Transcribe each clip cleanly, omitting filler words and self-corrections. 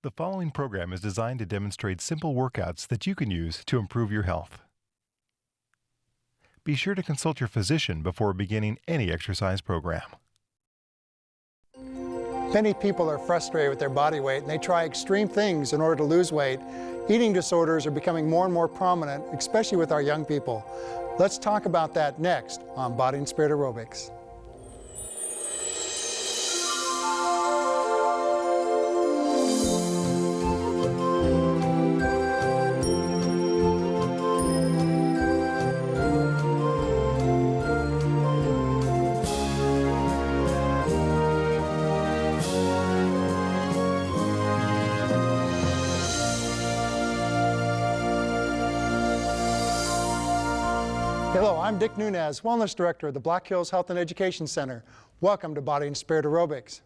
The following program is designed to demonstrate simple workouts that you can use to improve your health. Be sure to consult your physician before beginning any exercise program. Many people are frustrated with their body weight and they try extreme things in order to lose weight. Eating disorders are becoming more and more prominent, especially with our young people. Let's talk about that next on Body and Spirit Aerobics. Hello, I'm Dick Nunez, Wellness Director of the Black Hills Health and Education Center. Welcome to Body and Spirit Aerobics.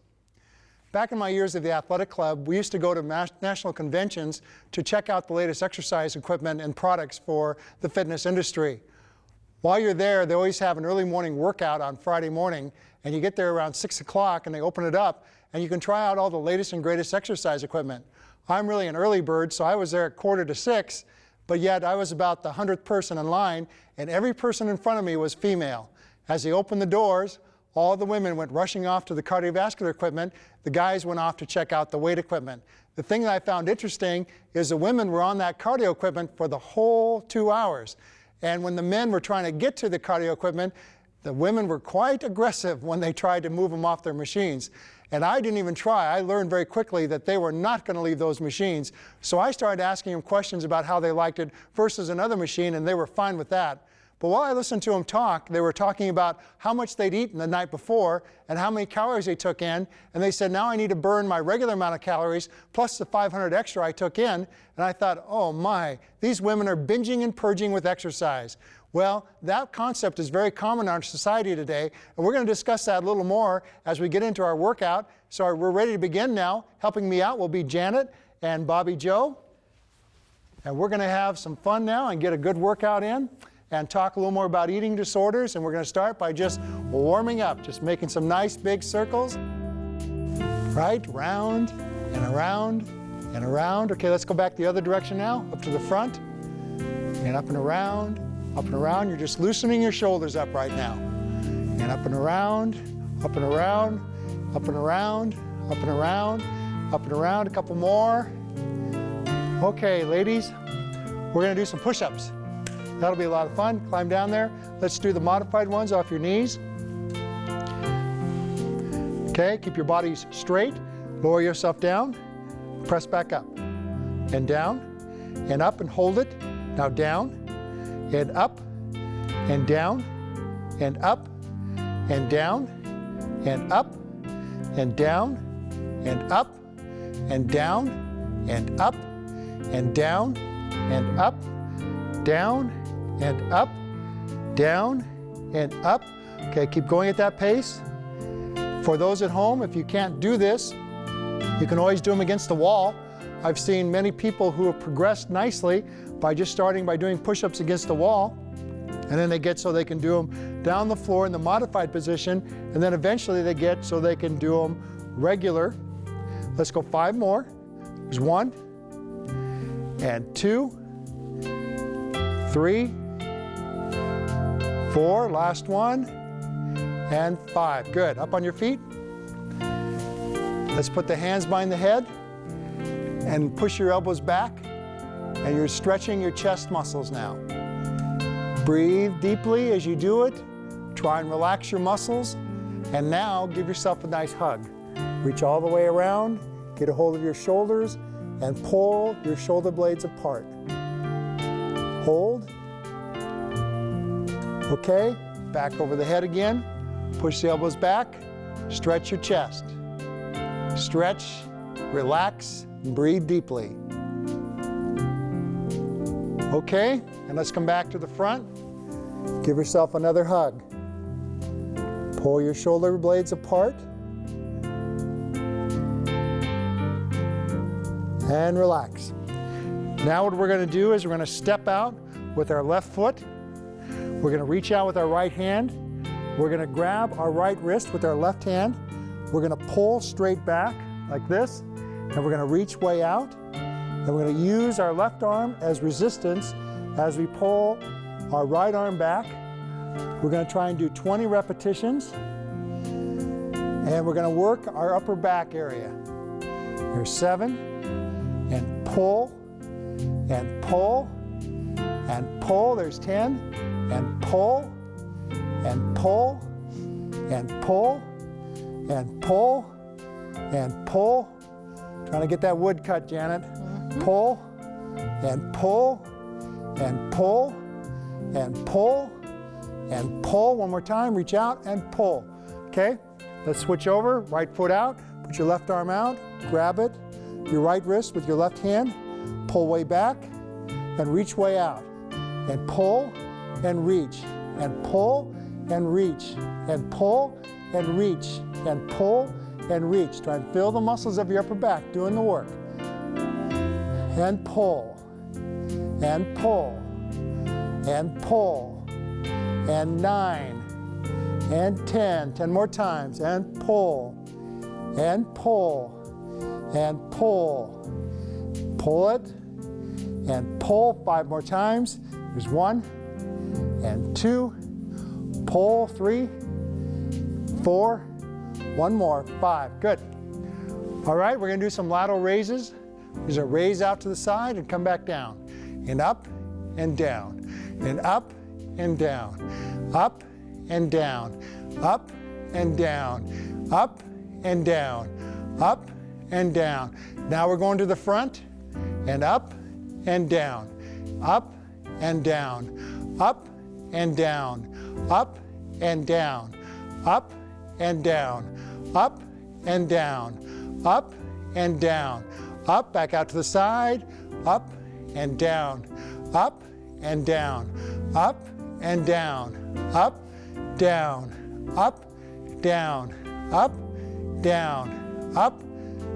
Back in my years at the athletic club, we used to go to national conventions to check out the latest exercise equipment and products for the fitness industry. While you're there, they always have an early morning workout on Friday morning, and you get there around 6 o'clock and they open it up and you can try out all the latest and greatest exercise equipment. I'm really an early bird, so I was there at 5:45. But yet I was about the 100th person in line, and every person in front of me was female. As they opened the doors, all the women went rushing off to the cardiovascular equipment. The guys went off to check out the weight equipment. The thing that I found interesting is the women were on that cardio equipment for the whole 2 hours. And when the men were trying to get to the cardio equipment, the women were quite aggressive when they tried to move them off their machines. And I didn't even try. I learned very quickly that they were not going to leave those machines. So I started asking them questions about how they liked it versus another machine, and they were fine with that. But while I listened to them talk, they were talking about how much they'd eaten the night before and how many calories they took in. And they said, now I need to burn my regular amount of calories plus the 500 extra I took in. And I thought, oh my, these women are binging and purging with exercise. Well, that concept is very common in our society today, and we're going to discuss that a little more as we get into our workout. So we're ready to begin now. Helping me out will be Janet and Bobby Joe. And we're going to have some fun now and get a good workout in and talk a little more about eating disorders. And we're going to start by just warming up, just making some nice big circles. Right, round and around and around. Okay, let's go back the other direction now, up to the front and up and around. Up and around, you're just loosening your shoulders up right now. And up and around, up and around, up and around, up and around, up and around, a couple more. Okay, ladies, we're gonna do some push-ups. That'll be a lot of fun. Climb down there. Let's do the modified ones off your knees. Okay, keep your bodies straight. Lower yourself down. Press back up. And down, and up and hold it. Now down. And up, and down, and up, and down, and up, and down, and up, and down, and up, and down, and up, down, and up, down, and up. Okay, keep going at that pace. For those at home, if you can't do this, you can always do them against the wall. I've seen many people who have progressed nicely by just starting by doing push-ups against the wall, and then they get so they can do them down the floor in the modified position, and then eventually they get so they can do them regular. Let's go 5 more. There's 1, and 2, 3, 4, last one, and 5. Good, up on your feet. Let's put the hands behind the head and push your elbows back. And you're stretching your chest muscles now. Breathe deeply as you do it. Try and relax your muscles. And now give yourself a nice hug. Reach all the way around, get a hold of your shoulders, and pull your shoulder blades apart. Hold. Okay, back over the head again. Push the elbows back. Stretch your chest. Stretch, relax, and breathe deeply. Okay, and let's come back to the front. Give yourself another hug. Pull your shoulder blades apart. And relax. Now what we're going to do is we're going to step out with our left foot. We're going to reach out with our right hand. We're going to grab our right wrist with our left hand. We're going to pull straight back like this. and we're going to reach way out, and we're going to use our left arm as resistance as we pull our right arm back. We're going to try and do 20 repetitions, and we're going to work our upper back area. Here's 7, and pull, and pull, and pull. There's 10, and pull, and pull, and pull, and pull, and pull. Trying to get that wood cut, Janet. Pull, and pull, and pull, and pull, and pull. One more time, reach out and pull. Okay, let's switch over, right foot out, put your left arm out, grab it, your right wrist with your left hand, pull way back, and reach way out, and pull, and reach, and pull, and reach, and pull, and reach, and pull, and reach. Try and feel the muscles of your upper back doing the work. And pull, and pull, and pull, and 9, and 10. 10 more times, and pull, and pull, and pull. Pull it, and pull 5 more times. Here's 1, and 2, pull 3, 4, 1 more, 5. Good. All right, we're going to do some lateral raises. These are raise out to the side and come back down, and up and down, and up and down, up and down, up and down, up and down, up and down. Now we're going to the front, and up and down, up and down, up and down, up and down, up and down, up and down, up and down, up, back out to the side, up and down, up and down, up and down, up, down, up, down, up, down, up,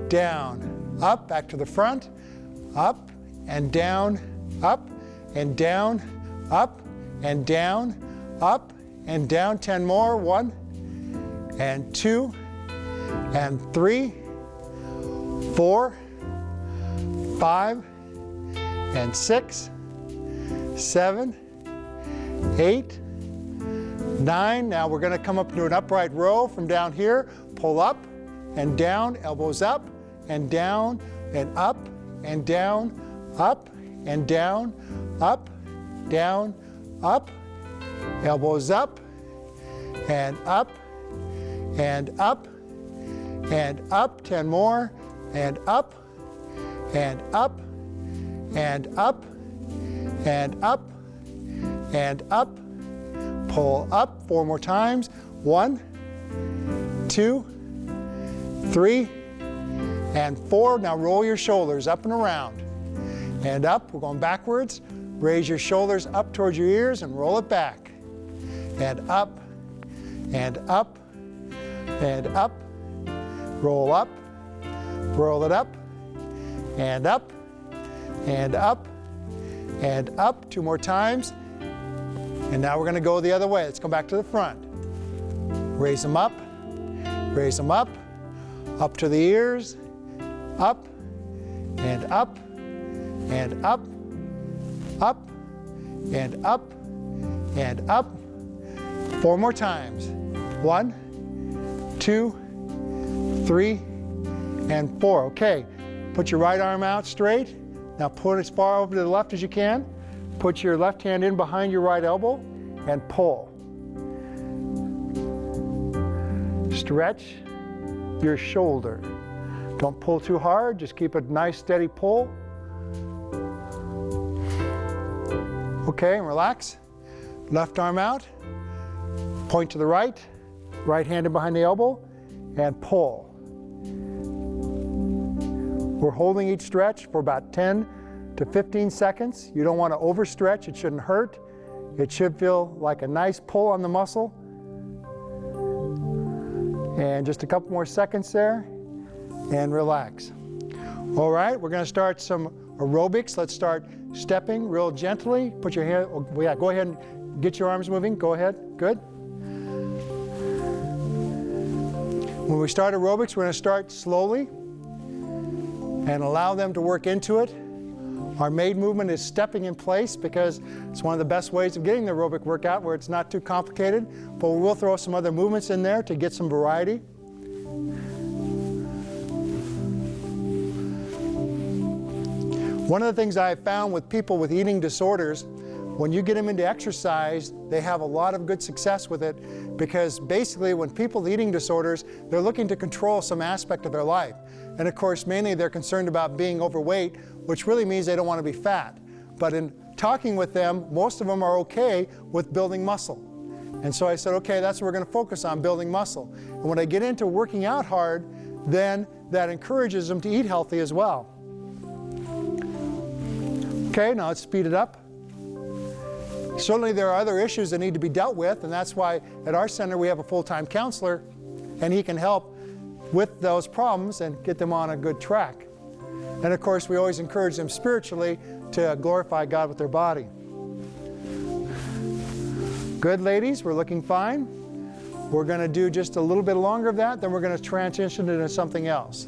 down, up, back to the front, up and down, up and down, up and down, up and down. 10 more, 1 and 2 and 3, 4, 5 and 6, 7, 8, 9. Now we're going to come up to an upright row from down here. Pull up and down, elbows up and down and up and down, up and down, up, down, up, elbows up and up and up and up. 10 more, and up and up and up and up and up. Pull up 4 more times. 1, 2, 3, and 4. Now roll your shoulders up and around. And up, we're going backwards. Raise your shoulders up towards your ears and roll it back. And up, and up, and up. Roll up, roll it up, and up, and up, and up. 2 more times. And now we're going to go the other way. Let's go back to the front. Raise them up up to the ears, up, and up, and up, up, and up, and up. 4 more times. 1, 2, 3, and 4. Okay, put your right arm out straight. Now put it as far over to the left as you can. Put your left hand in behind your right elbow and pull. Stretch your shoulder. Don't pull too hard, just keep a nice steady pull. Okay, and relax. Left arm out, point to the right, right hand in behind the elbow, and pull. We're holding each stretch for about 10 to 15 seconds. You don't want to overstretch, it shouldn't hurt. It should feel like a nice pull on the muscle. And just a couple more seconds there, and relax. All right, we're going to start some aerobics. Let's start stepping real gently. Put your hand, yeah, go ahead and get your arms moving. Go ahead, good. When we start aerobics, we're going to start slowly. and allow them to work into it. Our main movement is stepping in place because it's one of the best ways of getting the aerobic workout where it's not too complicated, but we will throw some other movements in there to get some variety. One of the things I have found with people with eating disorders, when you get them into exercise, they have a lot of good success with it, because basically when people with eating disorders, they're looking to control some aspect of their life. And of course, mainly they're concerned about being overweight, which really means they don't want to be fat. But in talking with them, most of them are okay with building muscle. And so I said, okay, that's what we're going to focus on, building muscle. And when I get into working out hard, then that encourages them to eat healthy as well. Okay, now let's speed it up. Certainly there are other issues that need to be dealt with, and that's why at our center we have a full-time counselor, and he can help with those problems and get them on a good track. And of course, we always encourage them spiritually to glorify God with their body. Good, ladies, we're looking fine. We're going to do just a little bit longer of that, then we're going to transition into something else.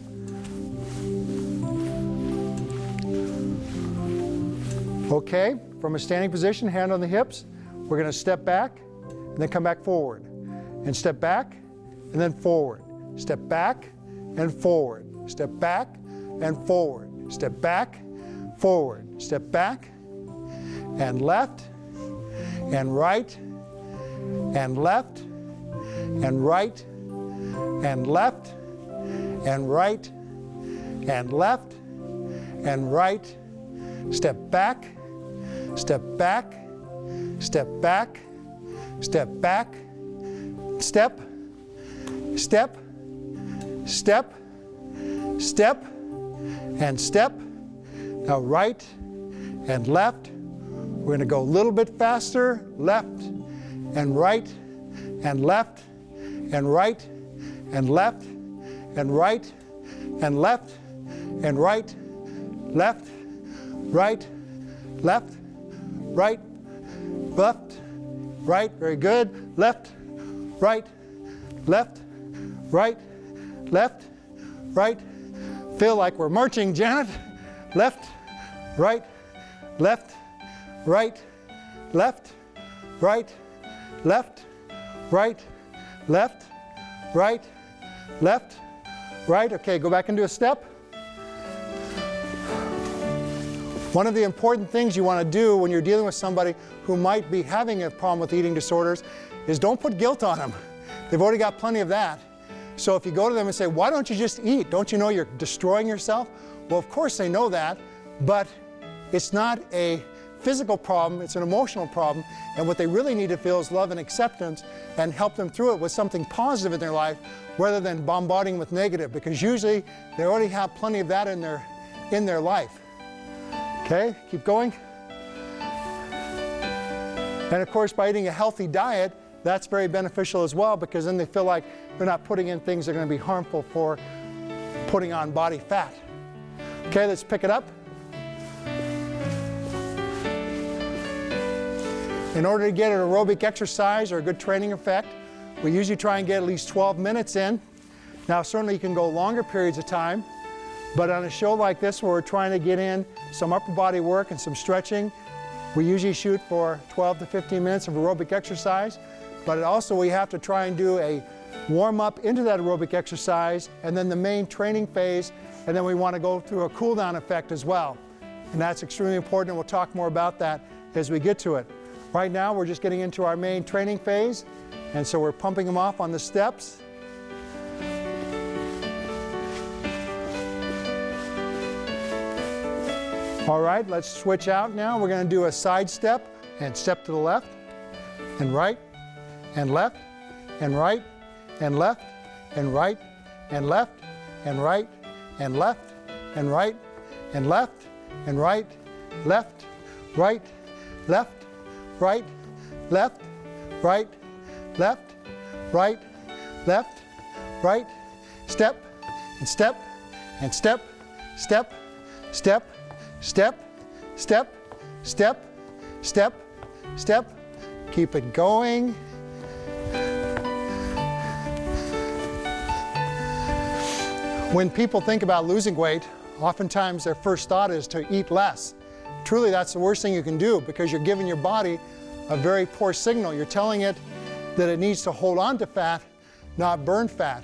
Okay, from a standing position, hand on the hips, we're going to step back and then come back forward. And step back and then forward. Step back and forward. Step back and forward. Step back, forward. Step back and left and right and left and right and left and right and left and right. Step back, step back, step back, step back, step, step, step, step, and step. Now right and left. We're going to go a little bit faster. Left and right and left and right and left and right and left and right, left, right, left, right, left, right. Very good. Left, right, left, right, left, right. Feel like we're marching, Janet. Left, right, left, right, left, right, left, right, left, right, left, right. Okay, go back into a step. One of the important things you want to do when you're dealing with somebody who might be having a problem with eating disorders is don't put guilt on them. They've already got plenty of that. So if you go to them and say, why don't you just eat? Don't you know you're destroying yourself? Well, of course they know that, but it's not a physical problem, it's an emotional problem, and what they really need to feel is love and acceptance, and help them through it with something positive in their life rather than bombarding with negative, because usually they already have plenty of that in their life. Okay, keep going. And of course, by eating a healthy diet, that's very beneficial as well, because then they feel like they're not putting in things that are going to be harmful for putting on body fat. Okay, let's pick it up. In order to get an aerobic exercise or a good training effect, we usually try and get at least 12 minutes in. Now, certainly you can go longer periods of time, but on a show like this where we're trying to get in some upper body work and some stretching, we usually shoot for 12 to 15 minutes of aerobic exercise, but also we have to try and do a warm-up into that aerobic exercise and then the main training phase, and then we want to go through a cool-down effect as well. And that's extremely important, and we'll talk more about that as we get to it. Right now we're just getting into our main training phase, and so we're pumping them off on the steps. All right, let's switch out now. We're going to do a side step and step to the left and right and left and right and left and right and left and right and left and right and left and right, left, right, left, right, left, right, left, right, left, right, step and step and step, step, step, step, step, step, step, step. Keep it going. When people think about losing weight, oftentimes their first thought is to eat less. Truly, that's the worst thing you can do, because you're giving your body a very poor signal. You're telling it that it needs to hold on to fat, not burn fat.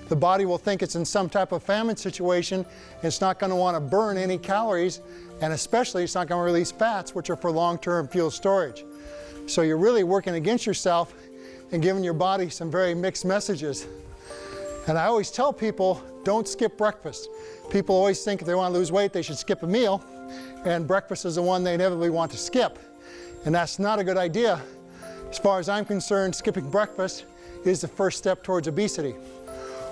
The body will think it's in some type of famine situation. It's not going to want to burn any calories, and especially it's not going to release fats, which are for long-term fuel storage. So you're really working against yourself and giving your body some very mixed messages. And I always tell people, don't skip breakfast. People always think if they want to lose weight, they should skip a meal, and breakfast is the one they inevitably want to skip. And that's not a good idea. As far as I'm concerned, skipping breakfast is the first step towards obesity.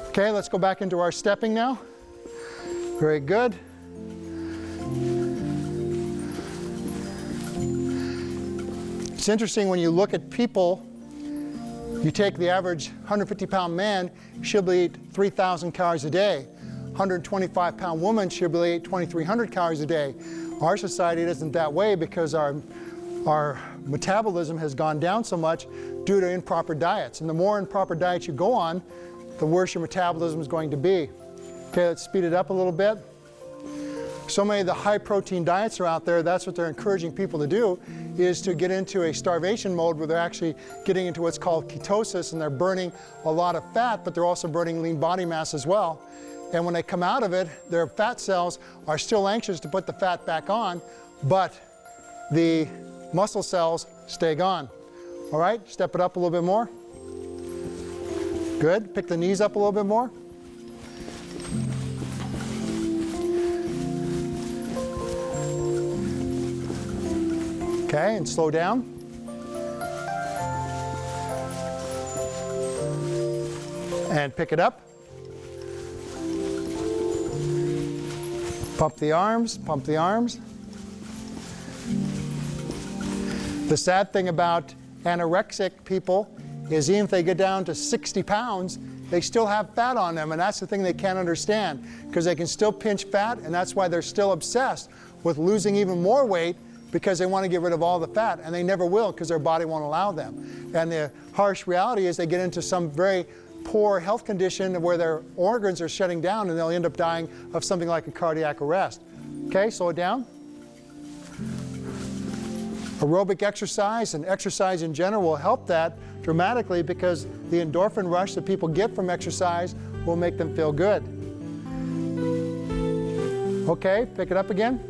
Okay, let's go back into our stepping now. Very good. It's interesting when you look at people, you take the average 150-pound man, she'll be eat 3,000 calories a day. 125-pound woman, she'll be eat 2,300 calories a day. Our society isn't that way because our metabolism has gone down so much due to improper diets. And the more improper diets you go on, the worse your metabolism is going to be. Okay, let's speed it up a little bit. So many of the high-protein diets are out there. That's what they're encouraging people to do, is to get into a starvation mode where they're actually getting into what's called ketosis, and they're burning a lot of fat, but they're also burning lean body mass as well. And when they come out of it, their fat cells are still anxious to put the fat back on, but the muscle cells stay gone. All right, step it up a little bit more. Good. Pick the knees up a little bit more. Okay, and slow down. And pick it up. Pump the arms, pump the arms. The sad thing about anorexic people is even if they get down to 60 pounds, they still have fat on them, and that's the thing they can't understand, because they can still pinch fat, and that's why they're still obsessed with losing even more weight, because they want to get rid of all the fat, and they never will because their body won't allow them. And the harsh reality is they get into some very poor health condition where their organs are shutting down, and they'll end up dying of something like a cardiac arrest. Okay, slow it down. Aerobic exercise and exercise in general will help that dramatically, because the endorphin rush that people get from exercise will make them feel good. Okay, pick it up again.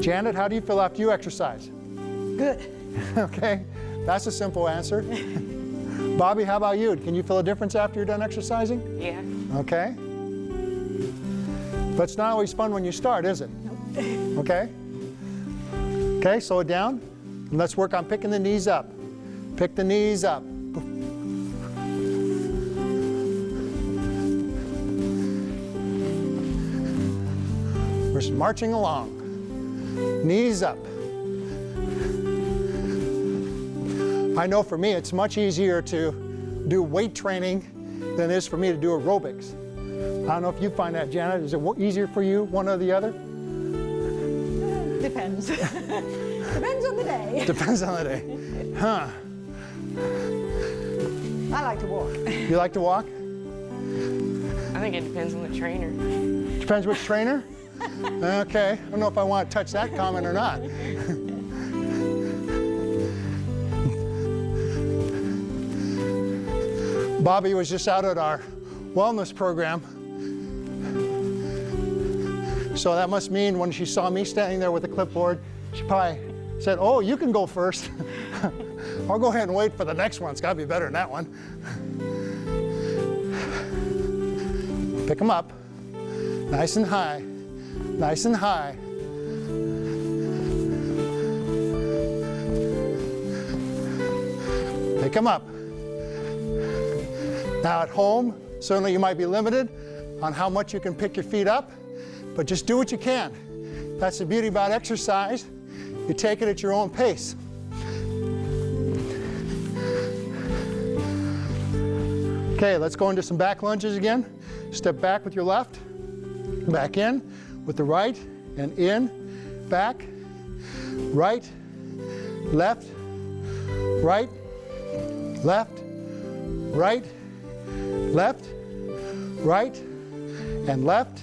Janet, how do you feel after you exercise? Good. Okay, that's a simple answer. Bobby, how about you? Can you feel a difference after you're done exercising? Yeah. Okay. But it's not always fun when you start, is it? Okay? Okay, slow it down. And let's work on picking the knees up. Pick the knees up. We're just marching along. Knees up. I know for me it's much easier to do weight training than it is for me to do aerobics. I don't know if you find that, Janet. Is it easier for you, one or the other? Depends. Depends on the day. Depends on the day. Huh. I like to walk. You like to walk? I think it depends on the trainer. Depends which trainer? Okay. I don't know if I want to touch that comment or not. Bobby was just out at our wellness program. So that must mean when she saw me standing there with a clipboard, she probably said, "Oh, you can go first." I'll go ahead and wait for the next one. It's got to be better than that one. Pick them up. Nice and high. Nice and high. Pick them up. Now at home, certainly you might be limited on how much you can pick your feet up, but just do what you can. That's the beauty about exercise. You take it at your own pace. Okay, let's go into some back lunges again. Step back with your left, back in with the right, and in, back, right, left, right, left, right, left, right, and left,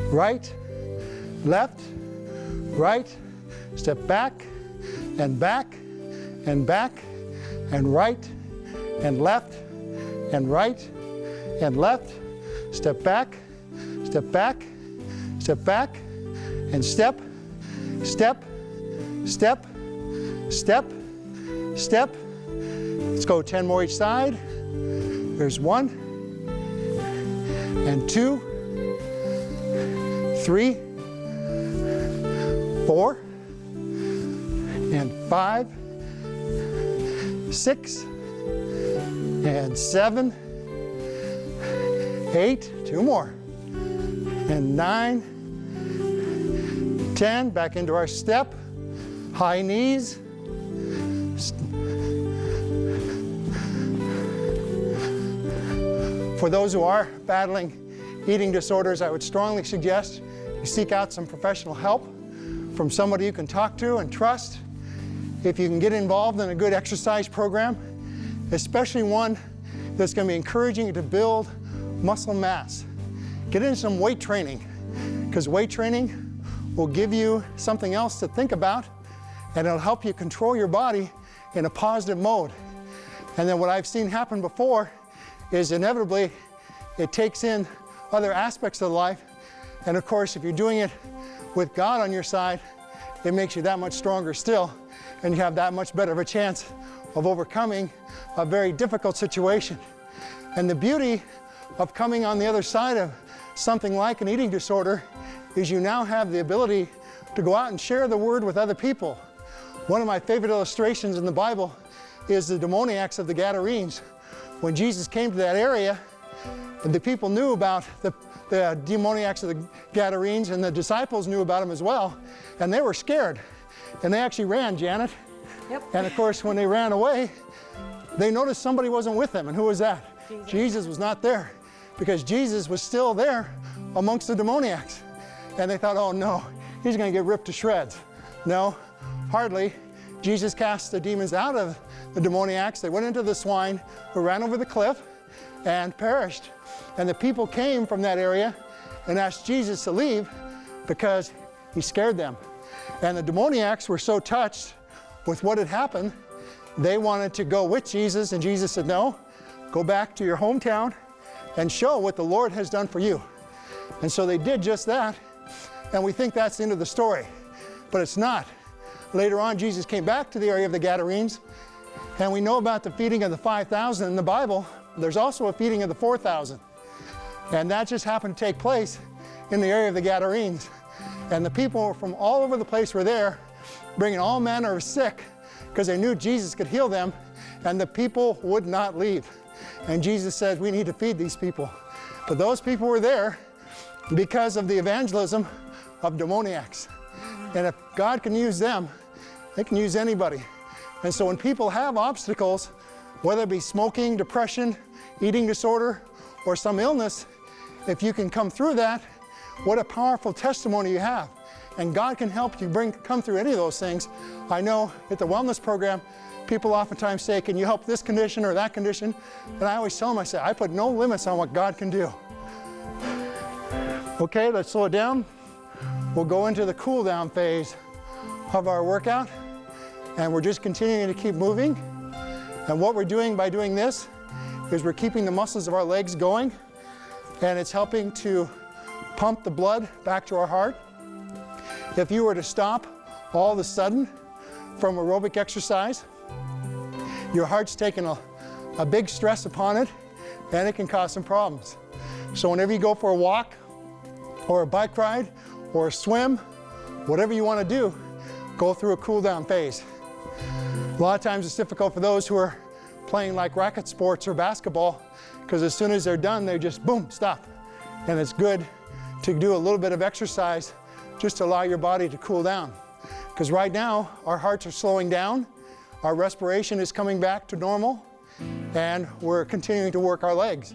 right, left, right, step back, and back, and back, and right, and left, and right, and left, step back, step back, step back, and step, step, step, step, step. Let's go 10 more each side. There's 1, and 2, 3, 4, and 5, 6, and 7, 8, 2 more, and 9, 10, back into our step, high knees. For those who are battling eating disorders, I would strongly suggest you seek out some professional help from somebody you can talk to and trust. If you can get involved in a good exercise program, especially one that's going to be encouraging you to build muscle mass. Get into some weight training, because weight training will give you something else to think about, and it'll help you control your body in a positive mode. And then what I've seen happen before is inevitably it takes in other aspects of life. And of course, if you're doing it with God on your side, it makes you that much stronger still, and you have that much better of a chance of overcoming a very difficult situation. And the beauty of coming on the other side of something like an eating disorder is you now have the ability to go out and share the word with other people. One of my favorite illustrations in the Bible is the demoniacs of the Gadarenes. When Jesus came to that area, the people knew about the demoniacs of the Gadarenes, and the disciples knew about them as well, and they were scared. And they actually ran, Janet. Yep. And of course, when they ran away, they noticed somebody wasn't with them. And who was that? Jesus was not there, because Jesus was still there amongst the demoniacs. And they thought, oh no, he's going to get ripped to shreds. No, hardly. Jesus cast the demons out of the demoniacs. They went into the swine, who ran over the cliff and perished. And the people came from that area and asked Jesus to leave because he scared them. And the demoniacs were so touched with what had happened, they wanted to go with Jesus, and Jesus said, no, go back to your hometown and show what the Lord has done for you. And so they did just that, and we think that's the end of the story, but it's not. Later on, Jesus came back to the area of the Gadarenes, and we know about the feeding of the 5,000 in the Bible. There's also a feeding of the 4,000, and that just happened to take place in the area of the Gadarenes. And the people from all over the place were there, bringing all manner of sick, because they knew Jesus could heal them, and the people would not leave. And Jesus said, we need to feed these people. But those people were there because of the evangelism of demoniacs. And if God can use them, they can use anybody. And so when people have obstacles, whether it be smoking, depression, eating disorder, or some illness, if you can come through that, what a powerful testimony you have. And God can help you come through any of those things. I know at the wellness program, people oftentimes say, can you help this condition or that condition? And I always tell them, I say, I put no limits on what God can do. Okay, let's slow it down. We'll go into the cool down phase of our workout, and we're just continuing to keep moving. And what we're doing by doing this is we're keeping the muscles of our legs going, and it's helping to pump the blood back to our heart. If you were to stop all of a sudden from aerobic exercise, your heart's taking a big stress upon it, and it can cause some problems. So whenever you go for a walk or a bike ride or a swim, whatever you want to do, go through a cool down phase. A lot of times it's difficult for those who are playing like racket sports or basketball, because as soon as they're done, they just boom, stop. And it's good to do a little bit of exercise just to allow your body to cool down. Because right now, our hearts are slowing down, our respiration is coming back to normal, and we're continuing to work our legs.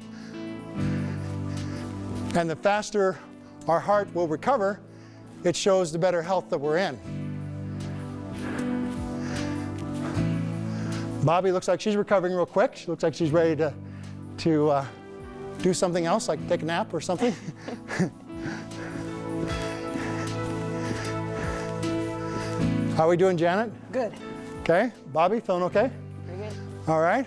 And the faster our heart will recover, it shows the better health that we're in. Bobby looks like she's recovering real quick. She looks like she's ready to do something else, like take a nap or something. How are we doing, Janet? Good. Okay. Bobby, feeling okay? Pretty good. All right.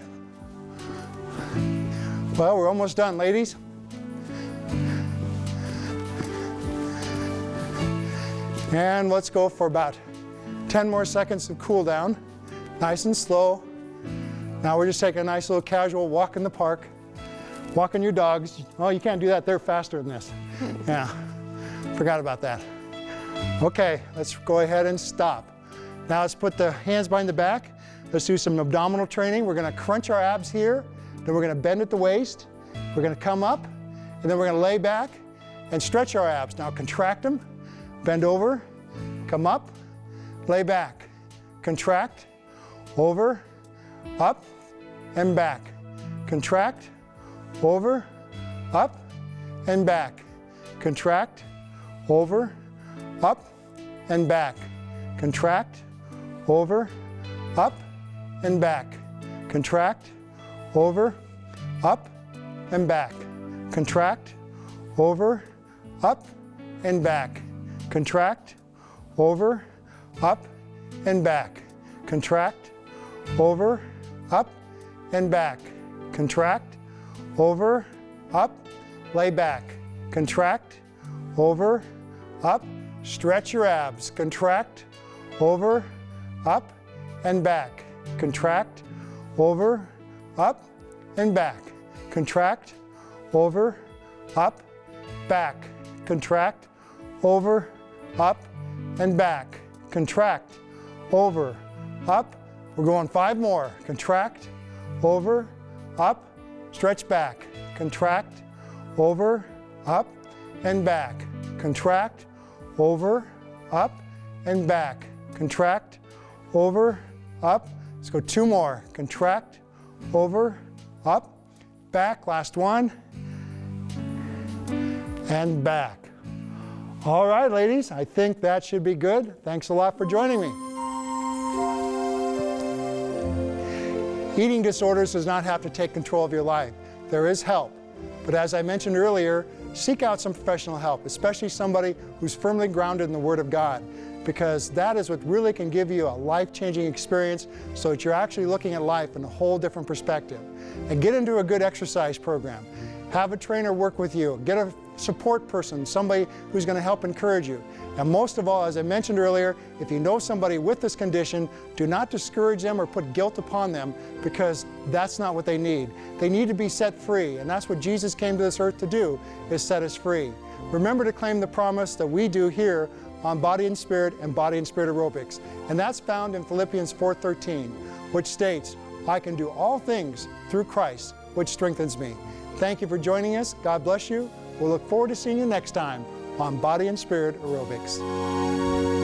Well, we're almost done, ladies. And let's go for about 10 more seconds of cool down. Nice and slow. Now we're just taking a nice little casual walk in the park. Walking your dogs. Oh, you can't do that. They're faster than this. Yeah. Forgot about that. Okay, let's go ahead and stop. Now let's put the hands behind the back. Let's do some abdominal training. We're going to crunch our abs here. Then we're going to bend at the waist. We're going to come up. And then we're going to lay back and stretch our abs. Now contract them. Bend over. Come up. Lay back. Contract. Over. Up. And back. Contract. Over. Up. And back. Contract. Over. Up. And back. Contract. Over. Up. And back. Contract. Over. Up. And back. Contract. Over. Up. And back. Contract. Over. Up. And back. Contract. Over. Up. And back. Contract. Over. Up. Lay back. Contract. Over. Up. Stretch your abs. Contract. Over. Up. And back. Contract. Over. Up. And back. Contract. Over. Up. Back. Contract. Over. Up. And back. Contract. Over. Up. We're going 5 more. Contract. Over. Up. Stretch back. Contract. Over. Up. And back. Contract. Over. Up. And back. Contract. Over. Up. Let's go 2 more. Contract. Over. Up. Back. Last one. And back. All right, ladies, I think that should be good. Thanks a lot for joining me. Eating disorders does not have to take control of your life. There is help. But as I mentioned earlier, seek out some professional help, especially somebody who's firmly grounded in the Word of God, because that is what really can give you a life-changing experience so that you're actually looking at life in a whole different perspective. And get into a good exercise program. Have a trainer work with you. Get a support person, somebody who's going to help encourage you. And most of all, as I mentioned earlier, if you know somebody with this condition, do not discourage them or put guilt upon them, because that's not what they need. They need to be set free, and that's what Jesus came to this earth to do, is set us free. Remember to claim the promise that we do here on Body and Spirit and Body and Spirit Aerobics. And that's found in Philippians 4:13, which states, I can do all things through Christ, which strengthens me. Thank you for joining us. God bless you. We'll look forward to seeing you next time on Body and Spirit Aerobics.